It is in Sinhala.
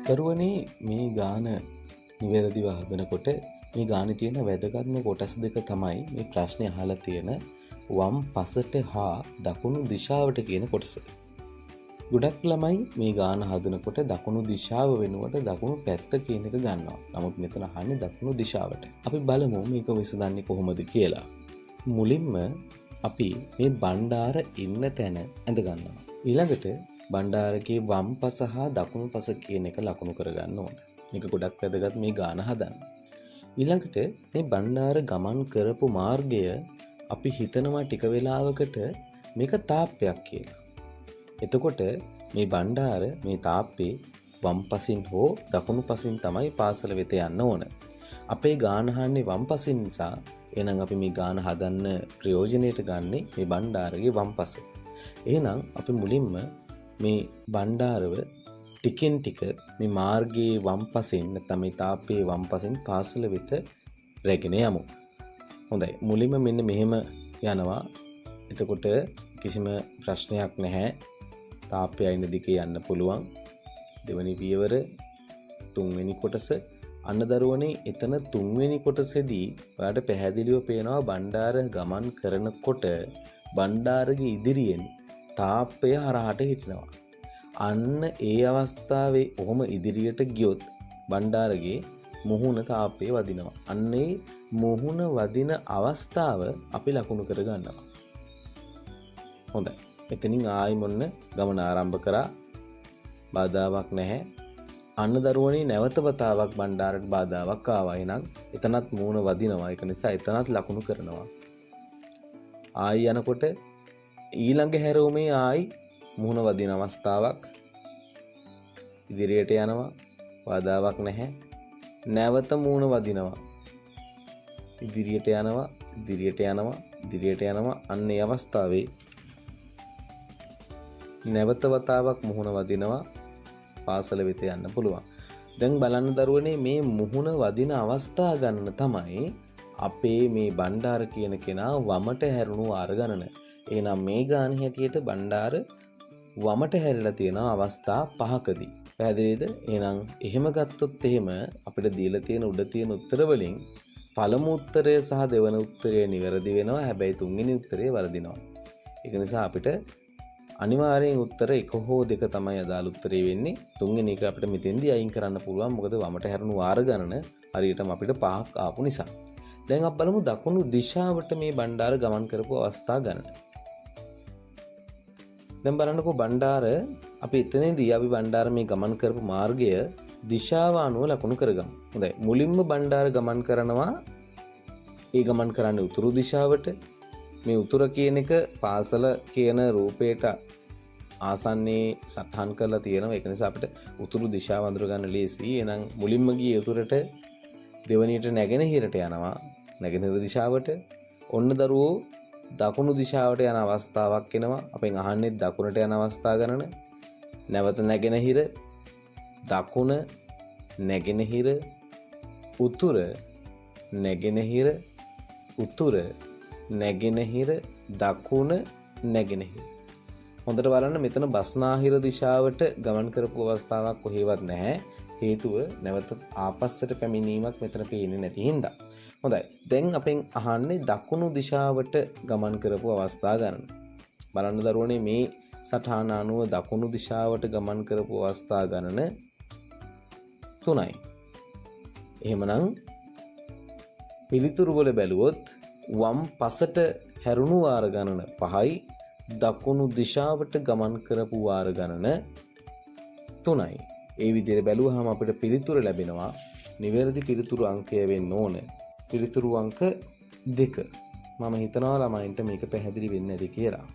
දරුවනේ මේ ගාන නිවැරදිව හදනකොට මේ ගානේ තියෙන වැදගත්ම කොටස් දෙක තමයි මේ ප්‍රශ්නේ අහලා තියෙන වම් පසට හා දකුණු දිශාවට කියන කොටස. ගොඩක් ළමයි මේ ගාන හදනකොට දකුණු දිශාව වෙනුවට දකුණු පැත්ත කියන එක ගන්නවා. නමුත් මෙතන අහන්නේ දකුණු දිශාවට. අපි බලමු මේක විසඳන්නේ කොහොමද කියලා. මුලින්ම අපි මේ බණ්ඩාර ඉන්න තැන ඇඳ ගන්නවා. ඊළඟට බණ්ඩාරගේ වම් පස හා දකුණු පස කියන එක ලකුණු කරගන්න ඕන. මේක ගොඩක් වැදගත් මේ ගාන හදන්න. ඊළඟට මේ බණ්ඩාර ගමන් කරපු මාර්ගය අපි හිතනවා ටික වෙලාවකට මේක තාප්පයක් කියලා. එතකොට මේ බණ්ඩාර මේ තාප්පේ වම් පසින් හෝ දකුණු පසින් තමයි පාසල වෙත යන්න ඕන. අපේ ගාන අහන්නේ වම් පසින් නිසා එහෙනම් අපි මේ ගාන හදන්න ප්‍රයෝජනෙට ගන්නේ මේ බණ්ඩාරගේ වම් පස. එහෙනම් අපි මුලින්ම මේ බණ්ඩාරව ටිකෙන් ටික මේ මාර්ගයේ වම් පසින් නැත්නම් මේ තාප්පේ වම් පසින් පාසල වෙත රැගෙන යමු. හොඳයි. මුලින්ම මෙන්න මෙහෙම යනවා. එතකොට කිසිම ප්‍රශ්නයක් නැහැ. තාප්පය ඉන්න දිගේ යන්න පුළුවන්. දෙවෙනි පියවර තුන්වෙනි කොටස අන්න දරුවනේ එතන තුන්වෙනි කොටසේදී ඔයාලට පැහැදිලිව පේනවා බණ්ඩාර ගමන් කරනකොට බණ්ඩාරගේ ඉදිරියෙන් තාප්පය හරහාට හිටිනවා. අන්න ඒ අවස්ථාවේ ඔහොම ඉදිරියට ගියොත් බණ්ඩාරගේ මුහුණ තාප්පේ වදිනවා. අන්න ඒ මුහුණ වදින අවස්ථාව අපි ලකුණු කර ගන්නවා. හොඳයි. එතනින් ආයි මොන්න ගමන ආරම්භ කරා. බාධාවක් නැහැ. අන්න දරුවනේ නැවත වතාවක් බණ්ඩාරට බාධාවක් ආවා. එහෙනම් එතනත් මුහුණ වදිනවා. ඒක නිසා එතනත් ලකුණු කරනවා. ආයි යනකොට ඊළඟ හැරෝමේ ආයි මුහුණ වදින අවස්ථාවක්. ඉදිරියට යනවා. බාධාවක් නැහැ. නැවත මුහුණ වදිනවා. ඉදිරියට යනවා. ඉදිරියට යනවා. ඉදිරියට යනවා. අන්න ඒ අවස්ථාවේ නැවත වතාවක් මුහුණ වදිනවා. පාසල වෙත යන්න පුළුවන්. දැන් බලන්න දරුවනේ මේ මුහුණ වදින අවස්ථා ගණන තමයි අපේ මේ බණ්ඩාර කියන කෙනා වමට හැරුණු වාර ගණන. එහෙනම් මේ ගාන හැටියට බණ්ඩාර වමට හැරිලා තියෙන අවස්ථා 5කදී. පැහැදිලිද? එහෙනම් එහෙම ගත්තොත් එහෙම අපිට දීලා තියෙන උඩ තියෙන උත්තර වලින් පළමු උත්තරය සහ දෙවන උත්තරය නිවැරදි වෙනවා. හැබැයි තුන්වෙනි උත්තරය වරදිනවා. ඒක නිසා අපිට අනිවාර්යෙන් උත්තර 1 හෝ 2 තමයි අදාළ උත්තරේ වෙන්නේ. තුන්වෙනි එක අපිට මෙතෙන්දී අයින් කරන්න පුළුවන්. මොකද වමට හැරුණු වාර ගණන හරියටම අපිට 5ක් ආපු නිසා. දැන් අපි බලමු දකුණු දිශාවට මේ බණ්ඩාර ගමන් කරපු අවස්ථා ගණන. දැන් බලන්නකෝ බණ්ඩාර අපි එතනදී අපි බණ්ඩාර මේ ගමන් කරපු මාර්ගය දිශාව අනුව ලකුණු කරගමු. හොඳයි. මුලින්ම බණ්ඩාර ගමන් කරනවා ඒ ගමන් කරන්නේ උතුරු දිශාවට. මේ උතුර කියන එක පාසල කියන රූපයට ආසන්නයේ සටහන් කරලා තියෙනවා. ඒක නිසා අපිට උතුරු දිශාව අඳුර ගන්න ලේසියි. එහෙනම් මුලින්ම ගියේ උතුරට, දෙවනියට නැගෙනහිරට යනවා. නැගෙනහිර දිශාවට. ඔන්න දරුවෝ දකුණු දිශාවට යන අවස්ථාවක් එනවා. අපෙන් අහන්නේ දකුණට යන අවස්ථා ගණන. නැවත නැගෙනහිර, දකුණ, නැගෙනහිර, උතුර, නැගෙනහිර, උතුර, නැගෙනහිර, දකුණ, නැගෙනහිර. හොඳට බලන්න මෙතන බස්නාහිර දිශාවට ගමන් කරපු අවස්ථාවක් කොහෙවත් නැහැ. හේතුව නැවත ආපස්සට පැමිණීමක් මෙතන පේන්නේ නැති හින්දා. හොඳයි. දැන් අපෙන් අහන්නේ දකුණු දිශාවට ගමන් කරපු අවස්ථා ගණන. බලන්න දරුවනේ මේ සටහන අනුව දකුණු දිශාවට ගමන් කරපු අවස්ථා ගණන 3යි. එහෙමනම් පිළිතුරු වල බැලුවොත් වම් පසට හැරුණු වාර ගණන 5යි. දකුණු දිශාවට ගමන් කරපු වාර ගණන 3යි. ඒ විදිහට බැලුවහම අපිට පිළිතුර ලැබෙනවා. නිවැරදි පිළිතුරු අංකය වෙන්න ඕන පිළිතුරු අංක 2. මම හිතනවා ළමයින්ට මේක පැහැදිලි වෙන්නේ නැති කියලා.